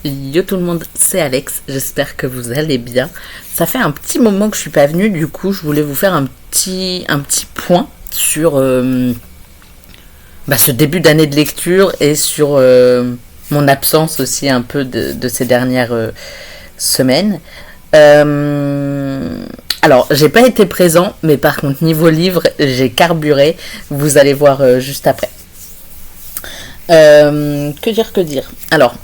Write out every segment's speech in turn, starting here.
Yo tout le monde, c'est Alex, j'espère que vous allez bien. Ça fait un petit moment que je suis pas venue, du coup je voulais vous faire un petit point sur ce début d'année de lecture et sur mon absence aussi un peu de ces dernières semaines. Alors, j'ai pas été présent, mais par contre niveau livre, j'ai carburé, vous allez voir juste après. Que dire. Alors,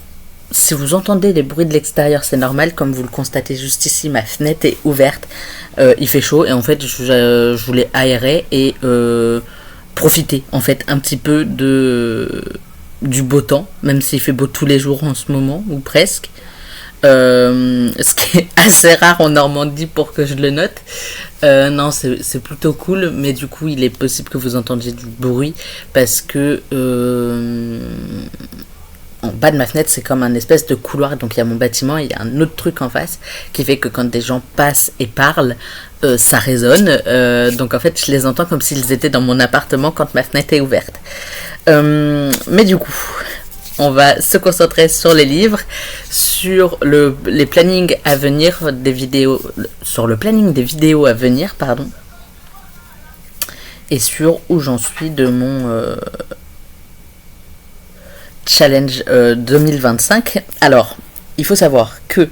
si vous entendez les bruits de l'extérieur, c'est normal, comme vous le constatez juste ici, ma fenêtre est ouverte, il fait chaud et en fait je voulais aérer et profiter en fait un petit peu du beau temps, même s'il fait beau tous les jours en ce moment, ou presque. Ce qui est assez rare en Normandie pour que je le note. Non, c'est plutôt cool, mais du coup il est possible que vous entendiez du bruit parce que en bas de ma fenêtre, c'est comme un espèce de couloir. Donc il y a mon bâtiment et il y a un autre truc en face qui fait que quand des gens passent et parlent, ça résonne. Donc en fait, je les entends comme s'ils étaient dans mon appartement quand ma fenêtre est ouverte. Mais du coup, on va se concentrer sur les livres, sur les plannings à venir des vidéos, sur le planning des vidéos à venir, pardon, et sur où j'en suis de mon challenge 2025. Alors, il faut savoir que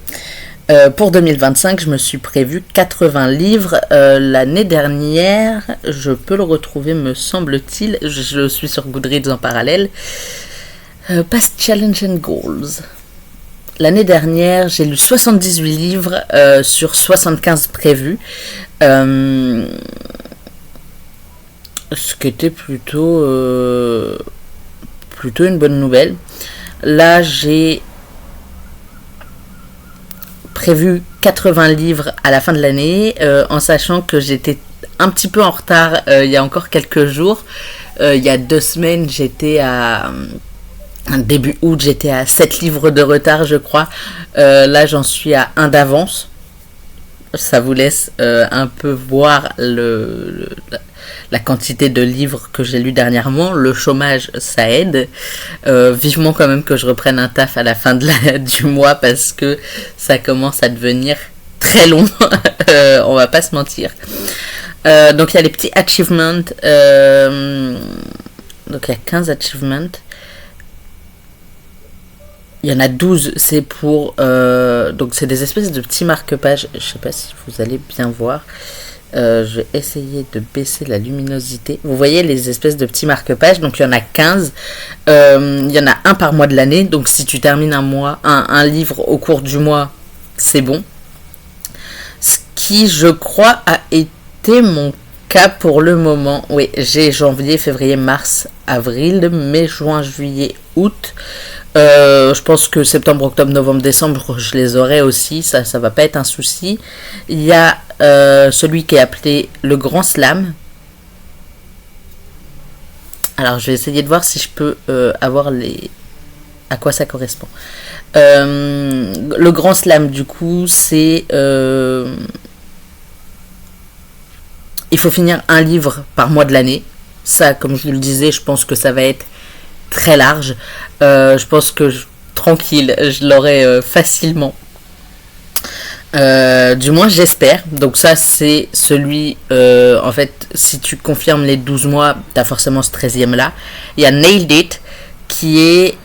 pour 2025, je me suis prévu 80 livres. L'année dernière, je peux le retrouver, me semble-t-il. Je suis sur Goodreads en parallèle. Past Challenge and Goals. L'année dernière, j'ai lu 78 livres sur 75 prévus. Ce qui était plutôt une bonne nouvelle. Là, j'ai prévu 80 livres à la fin de l'année, en sachant que j'étais un petit peu en retard il y a encore quelques jours. Il y a 2 semaines, j'étais à... début août, j'étais à 7 livres de retard, je crois. Là, j'en suis à 1 d'avance. Ça vous laisse un peu voir la quantité de livres que j'ai lus dernièrement. Le chômage, ça aide. Vivement quand même que je reprenne un taf à la fin du mois parce que ça commence à devenir très long. On va pas se mentir. Donc il y a les petits achievements. Donc il y a 15 achievements. Il y en a 12, c'est pour... donc c'est des espèces de petits marque-pages. Je sais pas si vous allez bien voir. Je vais essayer de baisser la luminosité. Vous voyez les espèces de petits marque-pages. Donc il y en a 15. Il y en a un par mois de l'année. Donc si tu termines un livre au cours du mois, c'est bon. Ce qui, je crois, a été mon cas pour le moment. Oui, j'ai janvier, février, mars, avril, mai, juin, juillet, août. Je pense que septembre, octobre, novembre, décembre, je les aurai aussi, ça va pas être un souci. Il y a celui qui est appelé le Grand Slam. Alors je vais essayer de voir si je peux avoir à quoi ça correspond. Le Grand Slam, du coup, c'est il faut finir un livre par mois de l'année. Ça, comme je vous le disais, je pense que ça va être très large. Je pense que tranquille, je l'aurai facilement. Du moins j'espère. Donc ça c'est celui, en fait, si tu confirmes les 12 mois, t'as forcément ce 13e là. Il y a Nailed It, qui est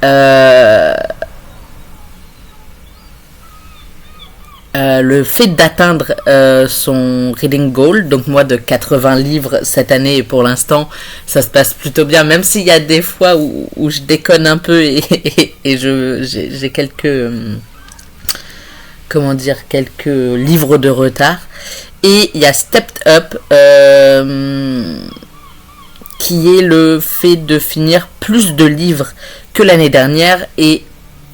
le fait d'atteindre son reading goal, donc moi de 80 livres cette année, et pour l'instant ça se passe plutôt bien, même s'il y a des fois où je déconne un peu et j'ai quelques quelques livres de retard. Et il y a Stepped Up, qui est le fait de finir plus de livres que l'année dernière. Et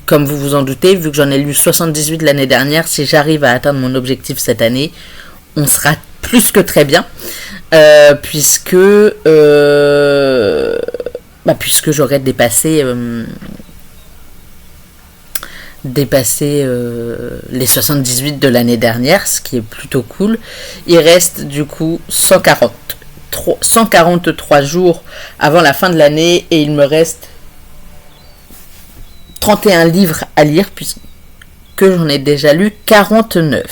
comme vous vous en doutez, vu que j'en ai lu 78 l'année dernière, si j'arrive à atteindre mon objectif cette année, on sera plus que très bien. Puisque j'aurais dépassé les 78 de l'année dernière, ce qui est plutôt cool. Il reste du coup 143 jours avant la fin de l'année et il me reste 31 livres à lire, que j'en ai déjà lu 49.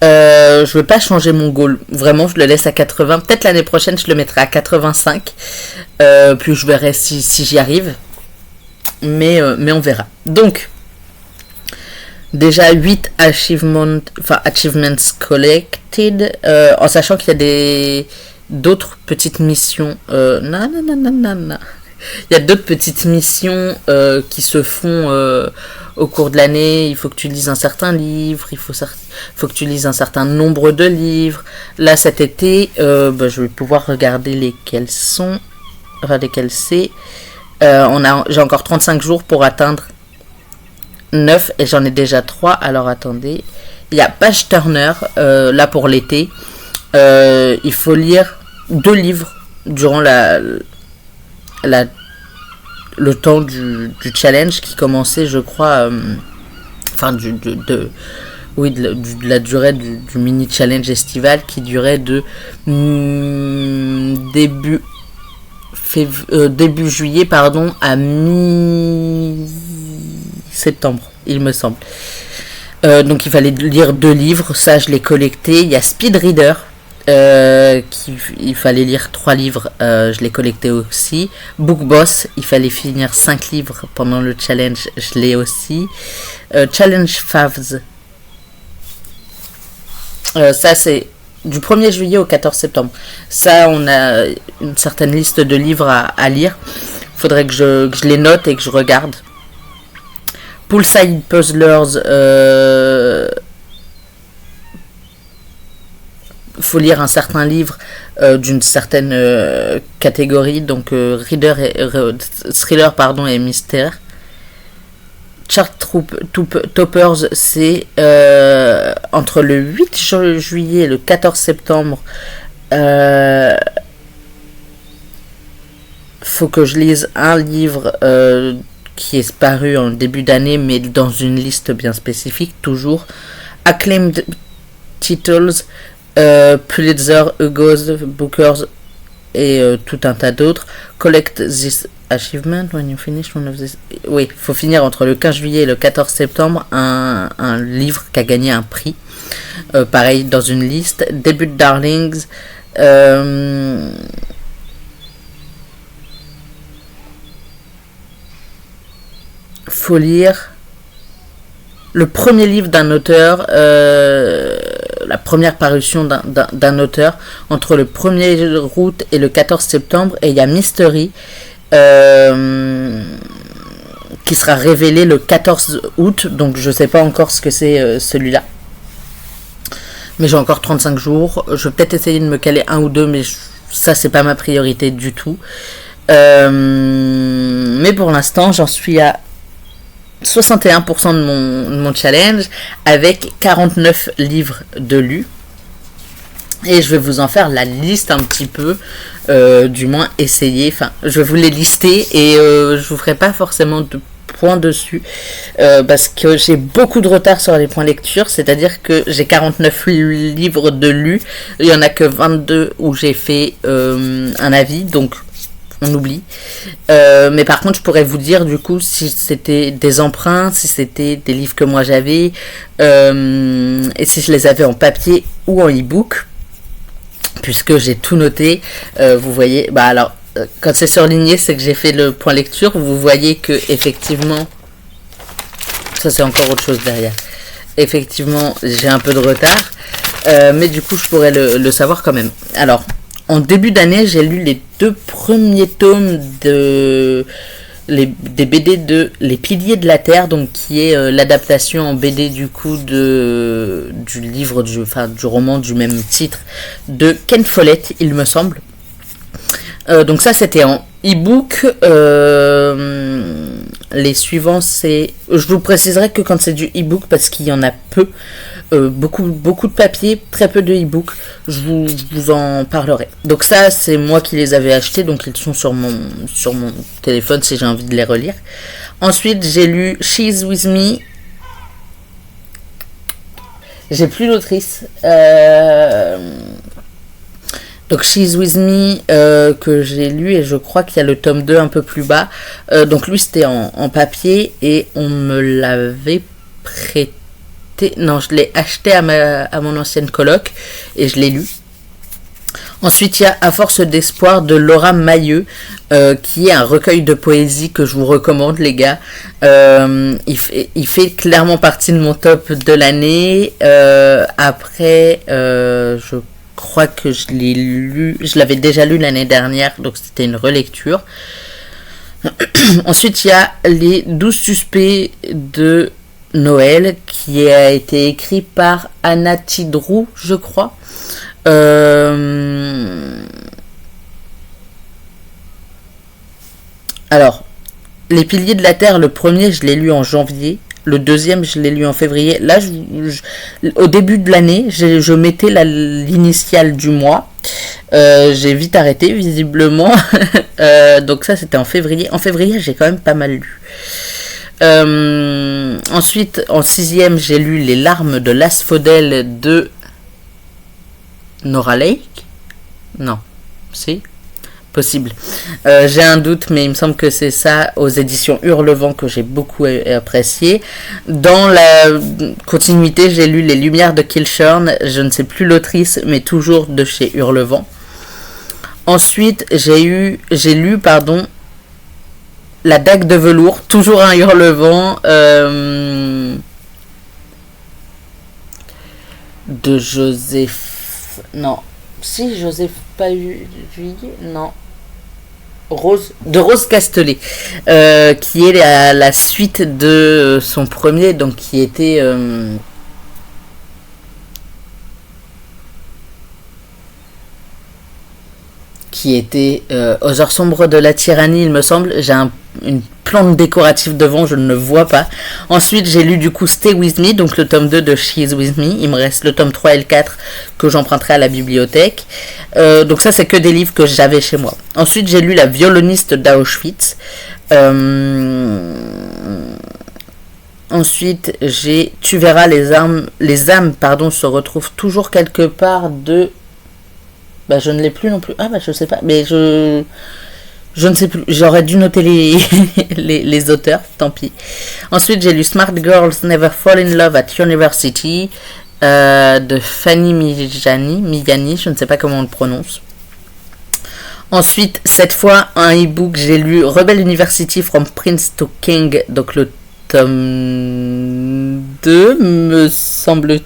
Je veux pas changer mon goal. Vraiment, je le laisse à 80. Peut-être l'année prochaine, je le mettrai à 85. Puis je verrai si j'y arrive. Mais on verra. Donc, déjà 8 achievements collected. En sachant qu'il y a d'autres petites missions. Il y a d'autres petites missions qui se font au cours de l'année. Il faut que tu lises un certain livre, il faut que tu lises un certain nombre de livres. Là, cet été, je vais pouvoir regarder lesquels c'est. J'ai encore 35 jours pour atteindre 9 et j'en ai déjà 3. Alors attendez. Il y a Page Turner, là pour l'été. Il faut lire 2 livres durant le temps du challenge qui commençait, je crois, de la durée du mini challenge estival qui durait de début juillet à mi-septembre, il me semble. Donc il fallait lire 2 livres, ça je l'ai collecté. Il y a Speed Reader. Il fallait lire 3 livres, je l'ai collecté aussi. Book Boss, il fallait finir 5 livres pendant le challenge, je l'ai aussi. Challenge Favs, ça c'est du 1er juillet au 14 septembre. Ça, on a une certaine liste de livres à lire. Faudrait que je les note et que je regarde. Poolside Puzzlers, faut lire un certain livre d'une certaine catégorie, donc thriller et mystère. Chart Toppers, c'est entre le 8 juillet et le 14 septembre. Faut que je lise un livre qui est paru en début d'année, mais dans une liste bien spécifique, toujours. Acclaimed Titles, Pulitzer, Hugo's, Booker's et tout un tas d'autres. Collect this achievement when you finish one of this. Oui, faut finir entre le 15 juillet et le 14 septembre un livre qui a gagné un prix. Pareil dans une liste. Debut Darlings. Faut lire le premier livre d'un auteur, la première parution d'un auteur entre le 1er août et le 14 septembre. Et il y a Mystery qui sera révélé le 14 août. Donc je sais pas encore ce que c'est celui-là. Mais j'ai encore 35 jours. Je vais peut-être essayer de me caler 1 ou 2, mais ça c'est pas ma priorité du tout. Mais pour l'instant j'en suis à 61% de mon challenge avec 49 livres de lus. Et je vais vous en faire la liste un petit peu, du moins essayer. Enfin, je vais vous les lister et je vous ferai pas forcément de points dessus parce que j'ai beaucoup de retard sur les points lecture. C'est-à-dire que j'ai 49 livres de lus. Il y en a que 22 où j'ai fait un avis, donc on oublie. Mais par contre, je pourrais vous dire du coup si c'était des emprunts, si c'était des livres que moi j'avais, et si je les avais en papier ou en e-book, puisque j'ai tout noté. Vous voyez, alors quand c'est surligné, c'est que j'ai fait le point lecture. Vous voyez que effectivement, ça c'est encore autre chose derrière. Effectivement, j'ai un peu de retard, mais du coup, je pourrais le savoir quand même. Alors, en début d'année, j'ai lu les 2 premiers tomes des BD de Les Piliers de la Terre, donc qui est l'adaptation en BD du coup du livre, du roman du même titre de Ken Follett, il me semble. Donc ça, c'était en e-book. Les suivants, c'est... Je vous préciserai que quand c'est du e-book, parce qu'il y en a peu, beaucoup de papier, très peu de e-book, je vous en parlerai. Donc ça, c'est moi qui les avais achetés, donc ils sont sur mon téléphone si j'ai envie de les relire. Ensuite, j'ai lu She's With Me. J'ai plus l'autrice. Donc She's With Me, que j'ai lu, et je crois qu'il y a le tome 2 un peu plus bas. Donc lui, c'était en papier et on me l'avait prêté. Non, je l'ai acheté à mon ancienne coloc et je l'ai lu. Ensuite, il y a À force d'espoir de Laura Mayeux, qui est un recueil de poésie que je vous recommande, les gars. Il fait clairement partie de mon top de l'année. Après, je crois que je l'ai lu, je l'avais déjà lu l'année dernière, donc c'était une relecture. Ensuite, il y a Les 12 suspects de Noël, qui a été écrit par Anna Tidrou, je crois. Alors, Les piliers de la terre, le premier, je l'ai lu en janvier. Le deuxième, je l'ai lu en février. Là, au début de l'année, je mettais l'initiale du mois. J'ai vite arrêté, visiblement. Donc ça, c'était en février. En février, j'ai quand même pas mal lu. Ensuite, en sixième, j'ai lu Les larmes de l'asphodèle de Nora Lake. Non, si, possible. J'ai un doute, mais il me semble que c'est ça, aux éditions Hurlevent, que j'ai beaucoup apprécié. Dans la continuité, j'ai lu Les Lumières de Kilchurn. Je ne sais plus l'autrice, mais toujours de chez Hurlevent. Ensuite, j'ai lu La dague de velours, toujours un Hurlevent, de Joseph. Non, si Joseph Pahuillet, non. De Rose Castelet, qui est la suite de son premier, donc qui était Aux heures sombres de la tyrannie, il me semble. J'ai une plante décorative devant, je ne le vois pas. Ensuite, j'ai lu du coup Stay With Me, donc le tome 2 de She Is With Me. Il me reste le tome 3 et le 4 que j'emprunterai à la bibliothèque. Donc ça, c'est que des livres que j'avais chez moi. Ensuite, j'ai lu La violoniste d'Auschwitz. Ensuite, Tu verras les âmes, se retrouvent toujours quelque part de... je ne l'ai plus non plus. Je sais pas. Mais je ne sais plus. J'aurais dû noter les auteurs. Tant pis. Ensuite, j'ai lu Smart Girls Never Fall in Love at University de Fanny Miyani. Je ne sais pas comment on le prononce. Ensuite, cette fois, un e-book. J'ai lu Rebel University from Prince to King. Donc le tome 2, me semble-t-il.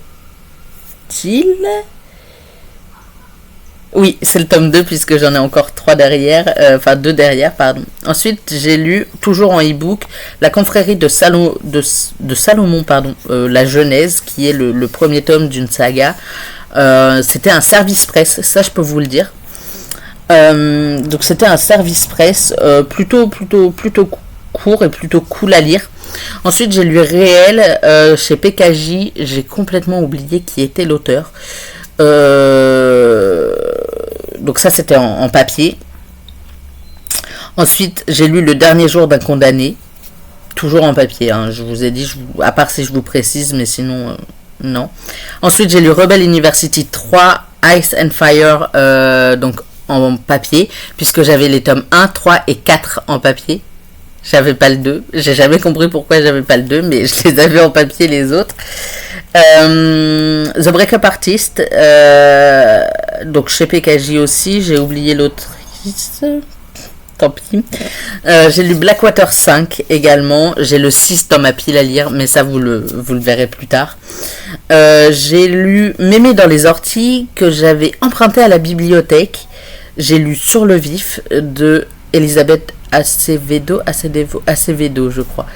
Oui, c'est le tome 2 puisque j'en ai encore 3 derrière, 2 derrière, pardon. Ensuite, j'ai lu, toujours en e-book, La confrérie de Salomon, La Genèse, qui est le premier tome d'une saga. C'était un service presse, ça je peux vous le dire. Donc c'était un service presse plutôt court et plutôt cool à lire. Ensuite, j'ai lu Réel chez PKJ. J'ai complètement oublié qui était l'auteur. Donc ça, c'était en papier. Ensuite, j'ai lu Le dernier jour d'un condamné. Toujours en papier, hein. Je vous ai dit, à part si je vous précise, mais sinon, non. Ensuite, j'ai lu Rebel University 3, Ice and Fire, donc en papier, puisque j'avais les tomes 1, 3 et 4 en papier. J'avais pas le 2. J'ai jamais compris pourquoi j'avais pas le 2, mais je les avais en papier les autres. The Breakup Artist, donc chez PKJ aussi. J'ai oublié l'autrice. Tant pis. J'ai lu Blackwater 5 également. J'ai le 6 dans ma pile à lire, mais ça vous le verrez plus tard. J'ai lu Mémé dans les orties, que j'avais emprunté à la bibliothèque. J'ai lu Sur le vif de Elisabeth Acevedo, je crois.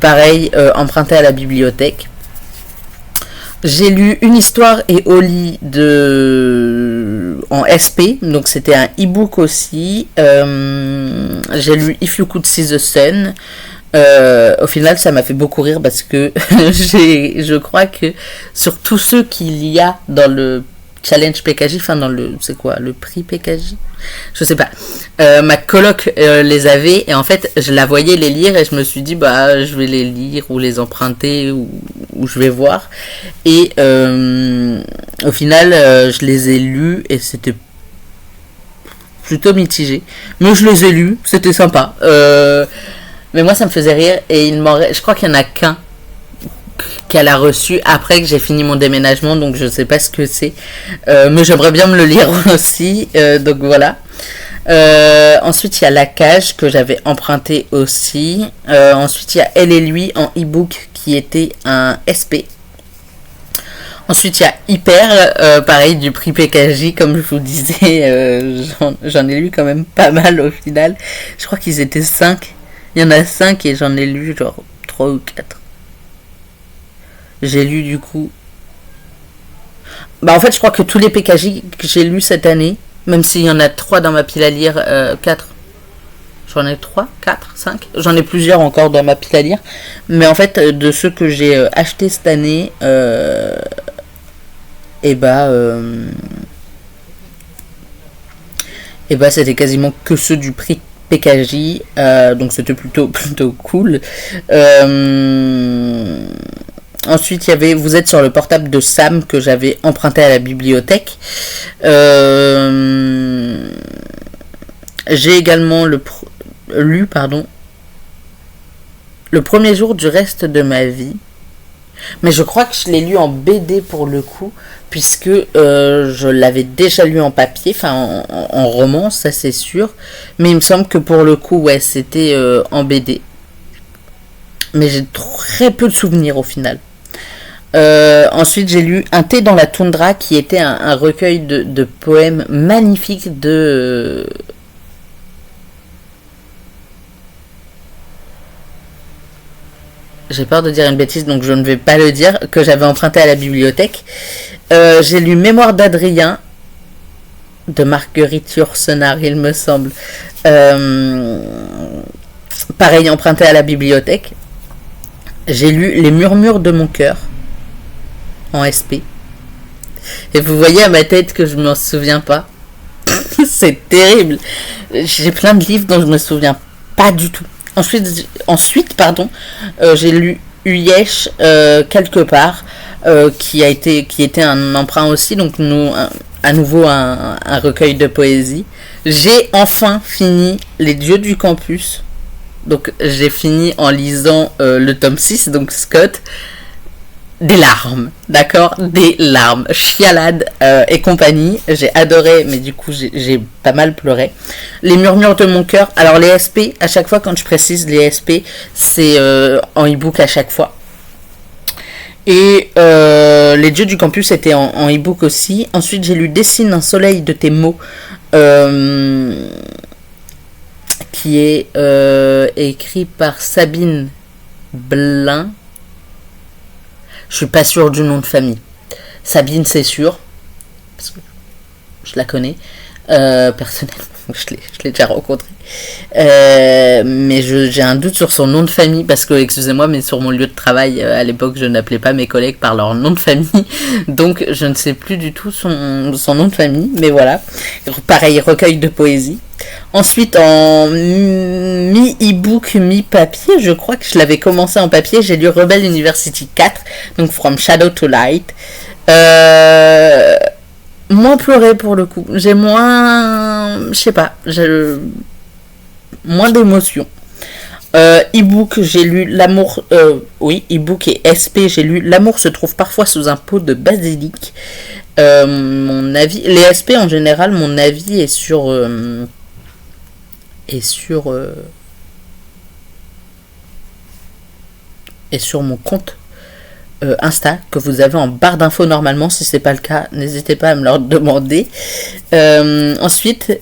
Pareil, emprunté à la bibliothèque. J'ai lu Une histoire et au lit en SP, donc c'était un e-book aussi. J'ai lu If You Could See the Sun. Au final, ça m'a fait beaucoup rire parce que je crois que sur tous ceux qu'il y a dans le challenge PKJ, c'est quoi, le prix PKJ, je sais pas, ma coloc les avait, et en fait je la voyais les lire et je me suis dit je vais les lire ou les emprunter ou je vais voir, et au final je les ai lus et c'était plutôt mitigé, mais je les ai lus, c'était sympa, mais moi ça me faisait rire, et je crois qu'il y en a qu'un qu'elle a reçu après que j'ai fini mon déménagement, donc je sais pas ce que c'est, mais j'aimerais bien me le lire aussi, donc voilà. Ensuite il y a La Cage que j'avais emprunté aussi. Ensuite il y a Elle et lui en e-book qui était un SP. Ensuite il y a Hyper, pareil du prix PKJ, comme je vous disais, j'en ai lu quand même pas mal au final. Je crois qu'ils étaient 5. Il y en a 5 et j'en ai lu genre 3 ou 4. J'ai lu du coup... Bah en fait je crois que tous les PKJ que j'ai lus cette année, même s'il y en a 3 dans ma pile à lire, 4. J'en ai 3, 4, 5. J'en ai plusieurs encore dans ma pile à lire. Mais en fait de ceux que j'ai achetés cette année, et bah c'était quasiment que ceux du prix PKJ, donc c'était plutôt cool. Ensuite il y avait Vous êtes sur le portable de Sam que j'avais emprunté à la bibliothèque. J'ai également lu Le premier jour du reste de ma vie, mais je crois que je l'ai lu en BD pour le coup, puisque je l'avais déjà lu en papier, enfin en roman, ça c'est sûr, mais il me semble que pour le coup, ouais, c'était en BD. Mais j'ai très peu de souvenirs au final. Ensuite, j'ai lu Un thé dans la toundra, qui était un recueil de poèmes magnifiques de... J'ai peur de dire une bêtise, donc je ne vais pas le dire, que j'avais emprunté à la bibliothèque. J'ai lu Mémoire d'Adrien, de Marguerite Yourcenar, il me semble. Pareil, emprunté à la bibliothèque. J'ai lu Les murmures de mon cœur, en SP. Et vous voyez à ma tête que je ne m'en souviens pas. C'est terrible. J'ai plein de livres dont je me souviens pas du tout. Ensuite, j'ai lu Uyesh quelque part, qui était un emprunt aussi, donc à nouveau un recueil de poésie. J'ai enfin fini Les Dieux du Campus, donc j'ai fini en lisant le tome 6, donc Scott. Des larmes, d'accord, des larmes, chialade et compagnie. J'ai adoré, mais du coup j'ai pas mal pleuré. Les murmures de mon cœur. Alors les SP, à chaque fois quand je précise les SP, c'est en e-book à chaque fois. Et Les Dieux du Campus était en e-book aussi. Ensuite j'ai lu Dessine un soleil de tes mots, qui est écrit par Sabine Blin. Je suis pas sûr du nom de famille. Sabine, c'est sûr, parce que je la connais personnellement, je l'ai déjà rencontrée. Mais j'ai un doute sur son nom de famille, parce que, excusez-moi, mais sur mon lieu de travail, à l'époque, je n'appelais pas mes collègues par leur nom de famille, donc je ne sais plus du tout son nom de famille, mais voilà. Pareil, recueil de poésie. Ensuite, en mi-e-book, mi-papier, je crois que je l'avais commencé en papier, j'ai lu Rebel University 4, donc From Shadow to Light. Moins pleuré pour le coup. J'ai moins... Je sais pas. J'ai moins d'émotion. E-book, j'ai lu L'amour... e-book et SP, j'ai lu L'amour se trouve parfois sous un pot de basilic. Mon avis... Les SP, en général, mon avis est sur... et sur mon compte Insta que vous avez en barre d'infos normalement. Si c'est pas le cas, n'hésitez pas à me le demander. Ensuite,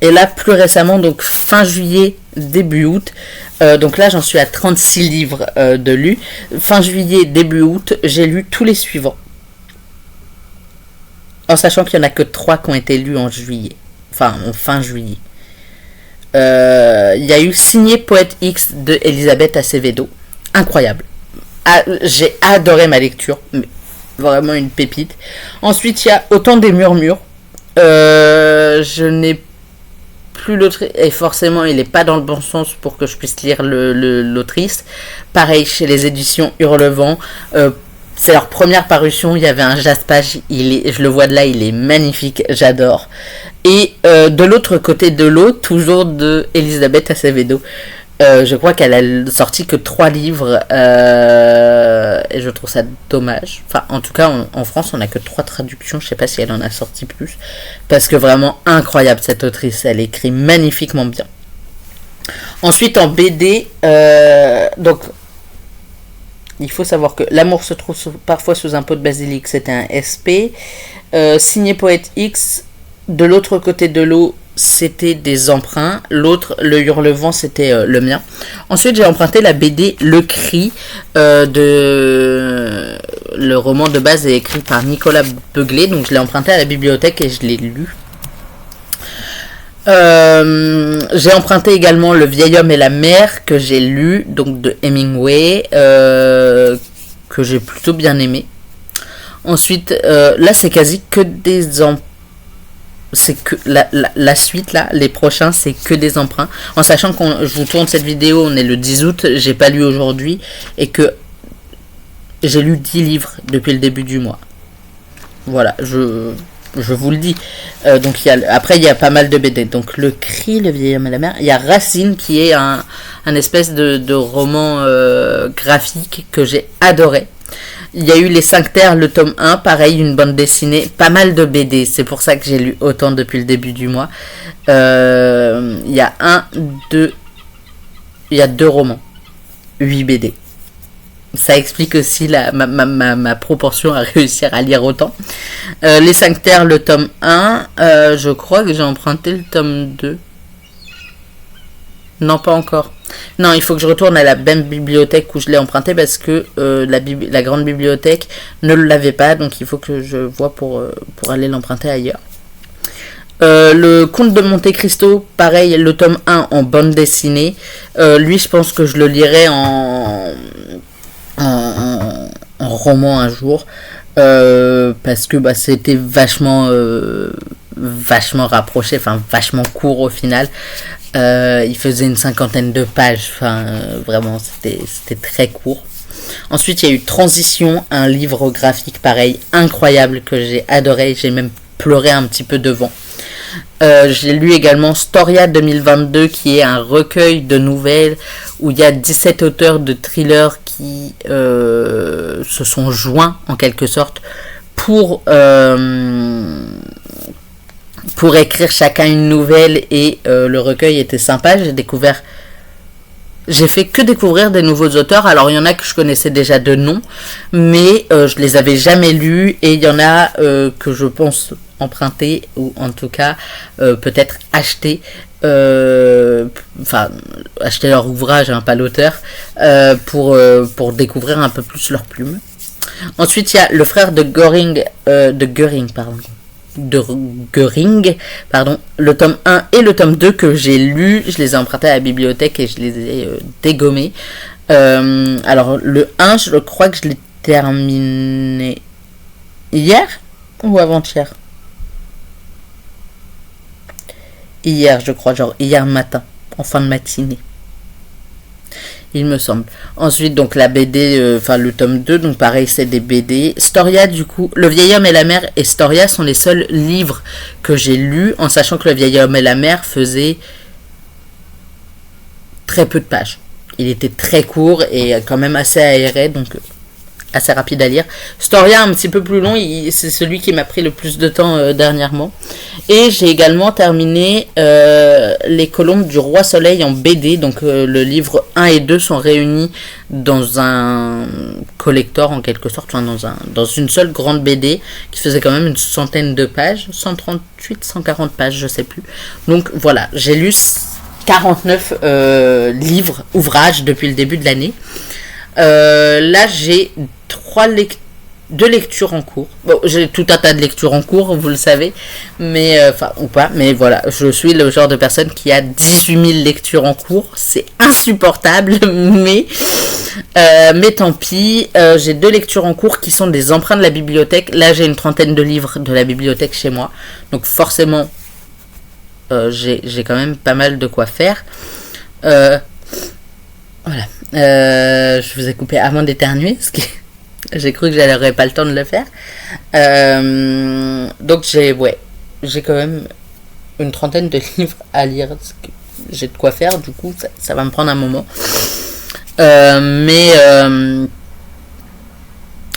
et là plus récemment, donc fin juillet début août, donc là j'en suis à 36 livres de lus. Fin juillet début août, j'ai lu tous les suivants, en sachant qu'il y en a que 3 qui ont été lus en juillet, enfin en fin juillet. Il y a eu Signé Poète X de Elisabeth Acevedo, incroyable. J'ai adoré ma lecture, mais vraiment une pépite. Ensuite il y a Autant des murmures, je n'ai plus l'autrice, et forcément il n'est pas dans le bon sens pour que je puisse lire l'autrice. Pareil chez les éditions Hurlevent, c'est leur première parution, il y avait un jaspage, je le vois de là, il est magnifique, j'adore. Et de l'autre côté de l'eau, toujours de Elisabeth Acevedo, Je crois qu'elle a sorti que 3 livres et je trouve ça dommage. Enfin, en tout cas, en France, on n'a que 3 traductions. Je sais pas si elle en a sorti plus. Parce que vraiment incroyable cette autrice. Elle écrit magnifiquement bien. Ensuite, en BD, donc, il faut savoir que L'amour se trouve parfois sous un pot de basilic, c'était un SP. Signé Poète X, de l'autre côté de l'eau, c'était des emprunts. L'autre, Le Hurlevent, c'était le mien. Ensuite, j'ai emprunté la BD Le Cri, le roman de base est écrit par Nicolas Beuglet, donc je l'ai emprunté à la bibliothèque et je l'ai lu. J'ai emprunté également Le Vieil Homme et la Mer, que j'ai lu, donc de Hemingway, que j'ai plutôt bien aimé. Ensuite, là c'est quasi que des c'est que la suite là, les prochains c'est que des emprunts. En sachant que je vous tourne cette vidéo, on est le 10 août, j'ai pas lu aujourd'hui et que j'ai lu 10 livres depuis le début du mois. Voilà, je vous le dis. Donc après il y a pas mal de BD. Donc Le Cri, Le Vieil Homme et la Mer. Il y a Racine qui est un espèce de roman graphique que j'ai adoré. Il y a eu Les 5 Terres, le tome 1, pareil, une bande dessinée, pas mal de BD, c'est pour ça que j'ai lu autant depuis le début du mois. Il y a il y a 2 romans, 8 BD. Ça explique aussi ma proportion à réussir à lire autant. Les 5 Terres, le tome 1, je crois que j'ai emprunté le tome 2. Non, pas encore. Non, il faut que je retourne à la même bibliothèque où je l'ai emprunté parce que la grande bibliothèque ne l'avait pas, donc il faut que je vois pour aller l'emprunter ailleurs. Le Comte de Monte Cristo, pareil, le tome 1 en bande dessinée. Lui, je pense que je le lirai en roman un jour. Parce que c'était vachement rapproché, enfin vachement court au final. Il faisait une 50aine de pages, vraiment c'était très court. Ensuite il y a eu Transition, un livre graphique pareil incroyable que j'ai adoré, j'ai même pleuré un petit peu devant. J'ai lu également Storia 2022 qui est un recueil de nouvelles où il y a 17 auteurs de thrillers qui se sont joints en quelque sorte pour écrire chacun une nouvelle et le recueil était sympa. J'ai fait que découvrir des nouveaux auteurs. Alors il y en a que je connaissais déjà de nom, mais je les avais jamais lus et il y en a que je pense emprunter ou en tout cas peut-être acheter. Acheter leur ouvrage, pas l'auteur, pour découvrir un peu plus leur plume. Ensuite il y a Le Frère de Göring, le tome 1 et le tome 2 que j'ai lu, je les ai empruntés à la bibliothèque et je les ai dégommés. Alors le 1, je crois que je l'ai terminé hier ou avant-hier. Hier, je crois, genre hier matin, en fin de matinée. Il me semble. Ensuite, donc la BD, le tome 2, donc pareil, c'est des BD. Storia, du coup, Le Vieil Homme et la Mer et Storia sont les seuls livres que j'ai lus, en sachant que Le Vieil Homme et la Mer faisait très peu de pages. Il était très court et quand même assez aéré, donc assez rapide à lire. Storia, un petit peu plus long, c'est celui qui m'a pris le plus de temps dernièrement. Et j'ai également terminé Les Colombes du Roi Soleil en BD, donc le livre 1 et 2 sont réunis dans un collector en quelque sorte, dans une seule grande BD qui faisait quand même une centaine de pages, 138, 140 pages, je sais plus. Donc voilà, j'ai lu 49 livres, ouvrages depuis le début de l'année. Là j'ai 2 lectures en cours. Bon, j'ai tout un tas de lectures en cours, vous le savez, mais ou pas, mais voilà, je suis le genre de personne qui a 18 000 lectures en cours, c'est insupportable, mais tant pis. J'ai 2 lectures en cours qui sont des emprunts de la bibliothèque. Là, j'ai une trentaine de livres de la bibliothèque chez moi, donc forcément, j'ai quand même pas mal de quoi faire. Voilà. Je vous ai coupé avant d'éternuer, parce que j'ai cru que j'aurais pas le temps de le faire. Donc j'ai quand même une trentaine de livres à lire. j'ai de quoi faire, du coup ça va me prendre un moment. Mais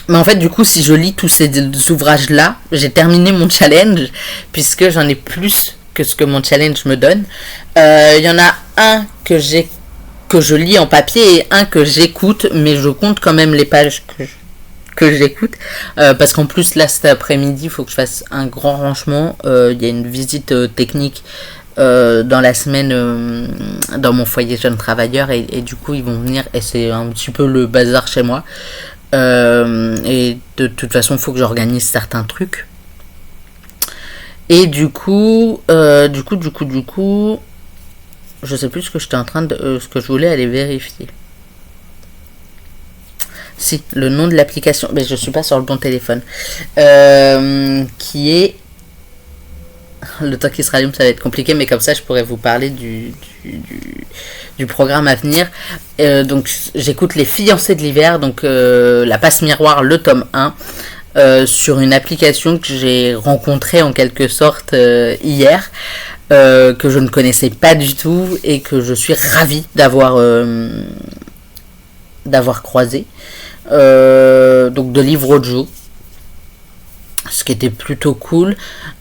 en fait, du coup, si je lis tous ces ouvrages-là, j'ai terminé mon challenge, puisque j'en ai plus que ce que mon challenge me donne. Il y en a un que je lis en papier et un que j'écoute, mais je compte quand même les pages que j'écoute. Parce qu'en plus, là, cet après-midi, il faut que je fasse un grand rangement. Il y a une visite technique dans la semaine dans mon foyer jeune travailleur, et du coup, ils vont venir, et c'est un petit peu le bazar chez moi. Et de toute façon, il faut que j'organise certains trucs. Et du coup, je sais plus ce que j'étais en train de, ce que je voulais aller vérifier. Si, le nom de l'application, mais je suis pas sur le bon téléphone. Qui est, le temps qui se rallume, ça va être compliqué, mais comme ça, je pourrais vous parler du programme à venir. Donc, j'écoute Les Fiancés de l'hiver, donc la passe miroir, le tome 1. Sur une application que j'ai rencontrée en quelque sorte hier, que je ne connaissais pas du tout et que je suis ravie d'avoir croisé. Donc de Livre Joe, ce qui était plutôt cool.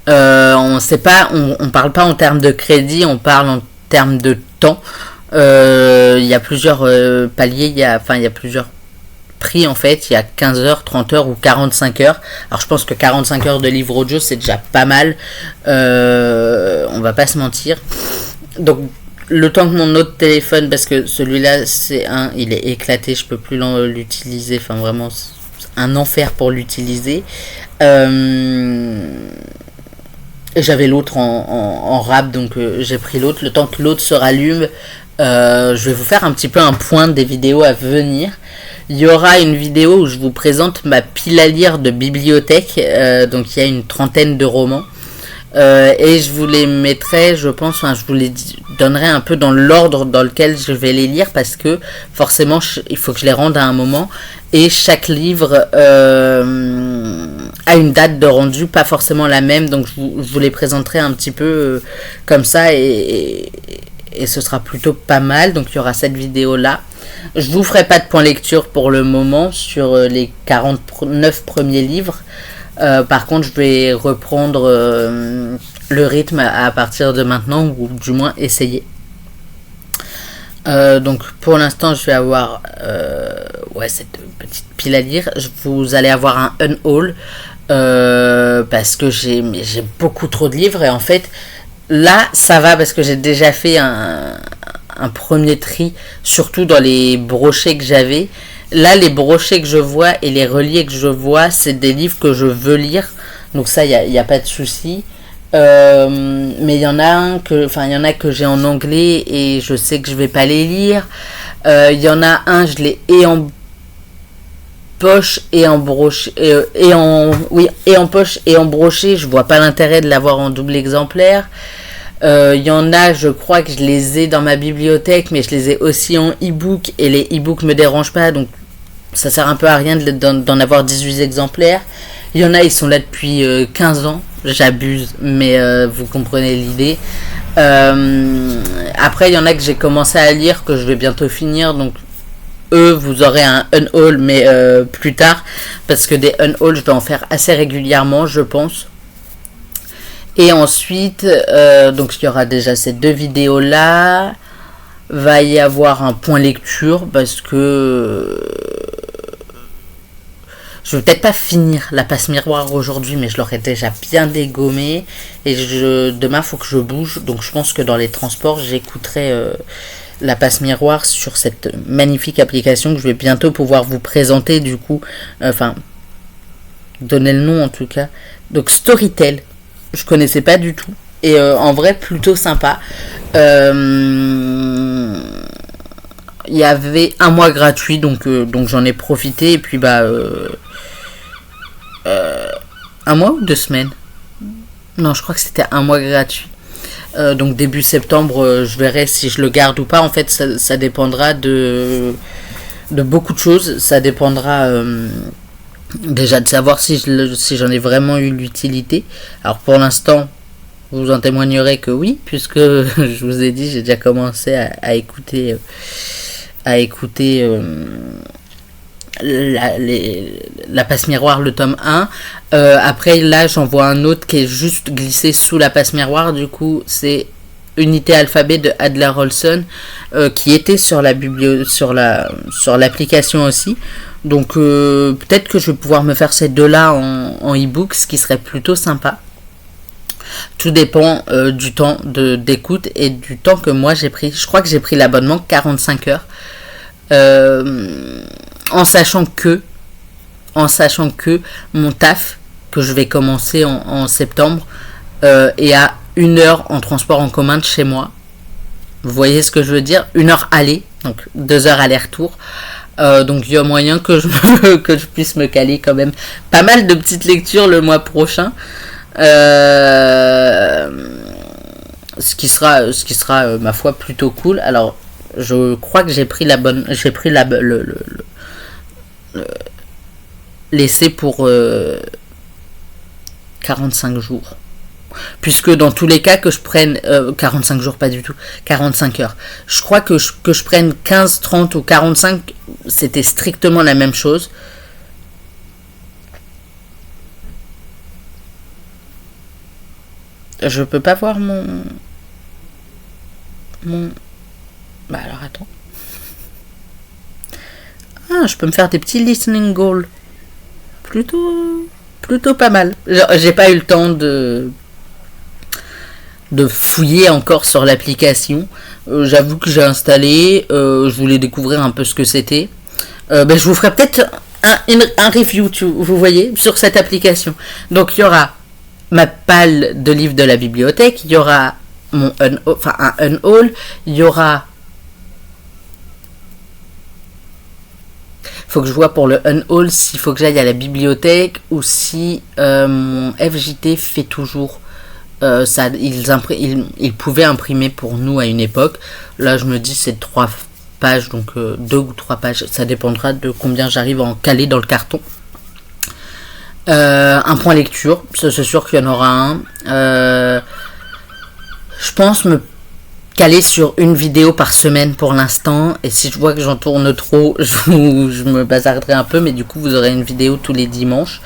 On sait pas, on parle pas en termes de crédit, on parle en termes de temps. Il y a plusieurs paliers, il y a plusieurs prix en fait, il y a 15 heures, 30 heures ou 45 heures. Alors je pense que 45 heures de livre audio c'est déjà pas mal, on va pas se mentir. Donc le temps que mon autre téléphone, parce que celui-là il est éclaté, je peux plus l'utiliser, enfin vraiment c'est un enfer pour l'utiliser. J'avais l'autre en rab, donc j'ai pris l'autre. Le temps que l'autre se rallume, je vais vous faire un petit peu un point des vidéos à venir. Il y aura une vidéo où je vous présente ma pile à lire de bibliothèque, donc il y a une trentaine de romans, et je vous les mettrai, je pense, je vous les donnerai un peu dans l'ordre dans lequel je vais les lire, parce que forcément il faut que je les rende à un moment, et chaque livre a une date de rendu, pas forcément la même, donc je vous les présenterai un petit peu comme ça, et ce sera plutôt pas mal. Donc il y aura cette vidéo là. Je vous ferai pas de point lecture pour le moment sur les 49 premiers livres. Par contre, je vais reprendre le rythme à partir de maintenant, ou du moins essayer. Donc pour l'instant, je vais avoir cette petite pile à lire. Vous allez avoir un unhaul parce que j'ai beaucoup trop de livres, et en fait là ça va parce que j'ai déjà fait un premier tri, surtout dans les brochets que j'avais. Là, les brochets que je vois et les reliés que je vois, c'est des livres que je veux lire, donc ça, il y a pas de souci. Mais il y en a que j'ai en anglais et je sais que je vais pas les lire. Il y en a un, je l'ai en poche et en brochet, et en poche et en brochet. Je vois pas l'intérêt de l'avoir en double exemplaire. Il y en a, je crois que je les ai dans ma bibliothèque, mais je les ai aussi en e-book, et les e-books me dérangent pas, donc ça sert un peu à rien d'en avoir 18 exemplaires. Il y en a, ils sont là depuis 15 ans, j'abuse, mais vous comprenez l'idée. Après, il y en a que j'ai commencé à lire, que je vais bientôt finir, donc vous aurez un unhaul, mais plus tard, parce que des unhauls, je vais en faire assez régulièrement, je pense. Et ensuite, donc il y aura déjà ces deux vidéos là. Va y avoir un point lecture, parce que je vais peut-être pas finir la passe miroir aujourd'hui, mais je l'aurais déjà bien dégommé. Et demain, faut que je bouge, donc je pense que dans les transports, j'écouterai la passe miroir sur cette magnifique application que je vais bientôt pouvoir vous présenter, du coup, donner le nom en tout cas. Donc Storytel, je connaissais pas du tout, et en vrai plutôt sympa. Il y avait un mois gratuit, donc j'en ai profité, et puis un mois ou 2 semaines, non, je crois que c'était un mois gratuit. Donc début septembre, je verrai si je le garde ou pas. En fait, ça dépendra de beaucoup de choses. Ça dépendra déjà de savoir si j'en ai vraiment eu l'utilité. Alors pour l'instant, vous en témoignerez que oui, puisque je vous ai dit, j'ai déjà commencé à écouter la passe miroir, le tome 1. Après, là, j'en vois un autre qui est juste glissé sous la passe miroir. Du coup, c'est Unité Alphabet de Adler Olson, qui était sur l'application aussi. Donc, peut-être que je vais pouvoir me faire ces deux-là en e-book, ce qui serait plutôt sympa. Tout dépend du temps d'écoute et du temps que moi j'ai pris. Je crois que j'ai pris l'abonnement 45 heures. En sachant que mon taf, que je vais commencer en septembre, est à 1 heure en transport en commun de chez moi. Vous voyez ce que je veux dire? 1 heure aller, donc 2 heures aller-retour. Donc il y a moyen que que je puisse me caler quand même pas mal de petites lectures le mois prochain. Ce qui sera ma foi plutôt cool. Alors je crois que j'ai pris l'essai pour 45 jours. Puisque dans tous les cas que je prenne 45 jours, pas du tout, 45 heures. Je crois que je prenne 15, 30 ou 45, c'était strictement la même chose. Je peux pas voir mon... Bah alors attends. Ah, je peux me faire des petits listening goals. Plutôt pas mal. J'ai pas eu le temps de fouiller encore sur l'application. J'avoue que j'ai installé. Je voulais découvrir un peu ce que c'était. Je vous ferai peut-être un review, vous voyez, sur cette application. Donc il y aura ma palle de livres de la bibliothèque. Il y aura un unhaul. Il y aura... Faut que je vois pour le unhaul s'il faut que j'aille à la bibliothèque ou si mon FJT fait toujours ça. Ils pouvaient imprimer pour nous à une époque. Là je me dis c'est 3 pages, donc 2 ou 3 pages, ça dépendra de combien j'arrive à en caler dans le carton. Un point lecture, ça c'est sûr qu'il y en aura un. Je pense me caler sur une vidéo par semaine pour l'instant, et si je vois que j'en tourne trop, je me bazarderai un peu, mais du coup vous aurez une vidéo tous les dimanches.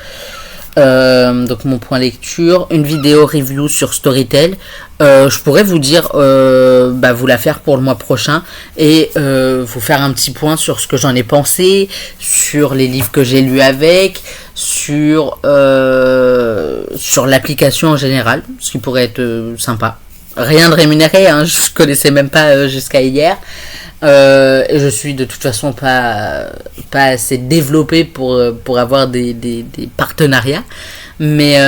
Donc mon point lecture, une vidéo review sur Storytel. Je pourrais vous dire vous la faire pour le mois prochain et vous faire un petit point sur ce que j'en ai pensé, sur les livres que j'ai lus avec, sur l'application en général, ce qui pourrait être sympa. Rien de rémunéré, hein, je connaissais même pas jusqu'à hier. Et je suis de toute façon pas assez développé pour avoir des partenariats. Mais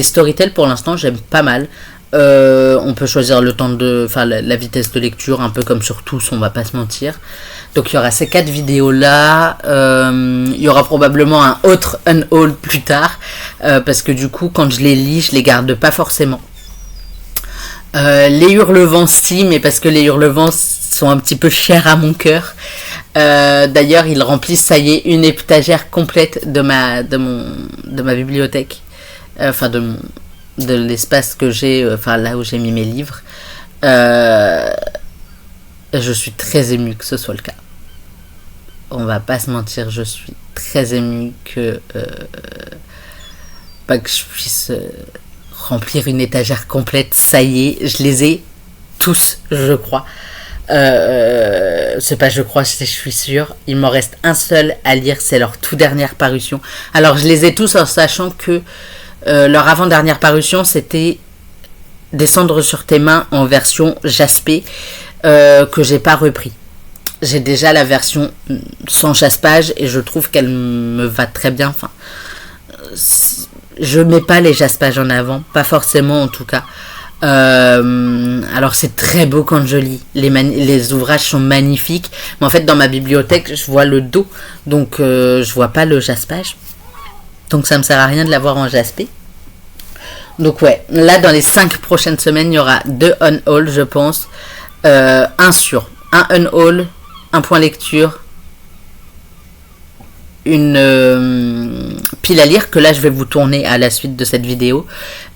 Storytel pour l'instant j'aime pas mal. On peut choisir le temps la vitesse de lecture, un peu comme sur tous, on va pas se mentir. Donc il y aura ces 4 vidéos là. Il y aura probablement un autre unhaul plus tard, parce que du coup quand je les lis, je les garde pas forcément. Les Hurlevents Steam, et parce que les Hurlevents sont un petit peu chers à mon cœur. D'ailleurs, ils remplissent, ça y est, une étagère complète de ma bibliothèque. De l'espace que j'ai, là où j'ai mis mes livres. Je suis très émue que ce soit le cas. On va pas se mentir, je suis très émue que je puisse remplir une étagère complète. Ça y est, je les ai tous, je crois. C'est pas je crois, je suis sûr. Il m'en reste un seul à lire, c'est leur toute dernière parution. Alors je les ai tous en sachant que leur avant-dernière parution c'était Descendre sur tes mains en version jaspée, que j'ai pas repris. J'ai déjà la version sans jaspage et je trouve qu'elle me va très bien. Je mets pas les jaspages en avant, pas forcément en tout cas. Alors c'est très beau quand je lis, les ouvrages sont magnifiques, mais en fait dans ma bibliothèque je vois le dos, donc je vois pas le jaspage, donc ça me sert à rien de l'avoir en jaspé. Donc ouais, là dans les 5 prochaines semaines il y aura 2 unhaul je pense, un unhaul, un point lecture, une pile à lire que là je vais vous tourner à la suite de cette vidéo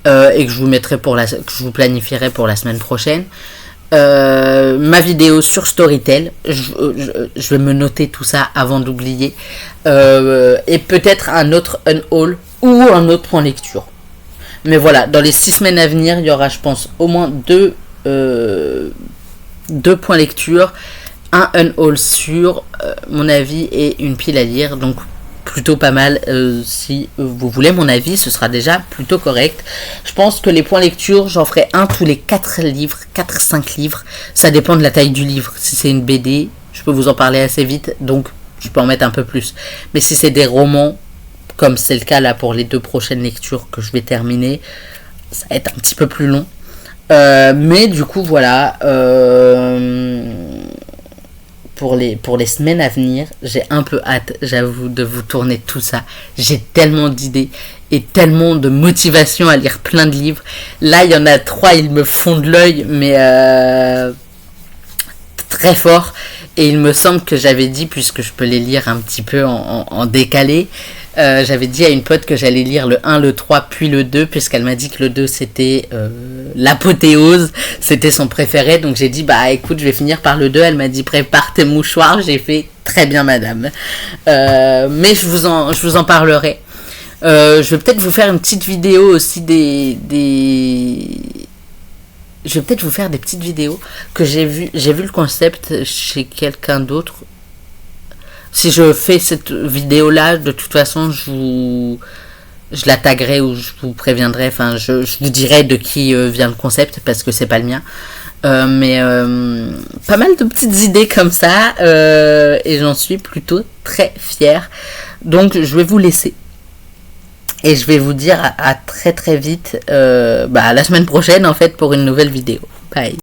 et que je vous mettrai que je vous planifierai pour la semaine prochaine. Ma vidéo sur Storytel, je vais me noter tout ça avant d'oublier, et peut-être un autre unhaul ou un autre point lecture. Mais voilà, dans les 6 semaines à venir, il y aura, je pense, au moins deux points lecture, un unhaul sur mon avis et une pile à lire. Donc plutôt pas mal. Si vous voulez mon avis, ce sera déjà plutôt correct. Je pense que les points lecture, j'en ferai un tous les 4-5 livres. Ça dépend de la taille du livre. Si c'est une BD, je peux vous en parler assez vite, donc je peux en mettre un peu plus. Mais si c'est des romans, comme c'est le cas là pour les 2 prochaines lectures que je vais terminer, ça va être un petit peu plus long. Mais du coup voilà, pour les semaines à venir, j'ai un peu hâte, j'avoue, de vous tourner tout ça. J'ai tellement d'idées et tellement de motivation à lire plein de livres. Là, il y en a 3, ils me font de l'œil, mais très fort. Et il me semble que j'avais dit, puisque je peux les lire un petit peu en décalé, j'avais dit à une pote que j'allais lire le 1, le 3, puis le 2, puisqu'elle m'a dit que le 2 c'était l'apothéose, c'était son préféré. Donc j'ai dit, bah écoute, je vais finir par le 2. Elle m'a dit, prépare tes mouchoirs. J'ai fait, très bien madame. Mais je vous en parlerai. Je vais peut-être vous faire une petite vidéo aussi je vais peut-être vous faire des petites vidéos que j'ai vu le concept chez quelqu'un d'autre. Si je fais cette vidéo là, de toute façon je la taguerai ou je vous préviendrai, enfin je vous dirai de qui vient le concept, parce que c'est pas le mien. Mais pas mal de petites idées comme ça, et j'en suis plutôt très fière. Donc je vais vous laisser. Et je vais vous dire à très très vite, la semaine prochaine en fait, pour une nouvelle vidéo. Bye.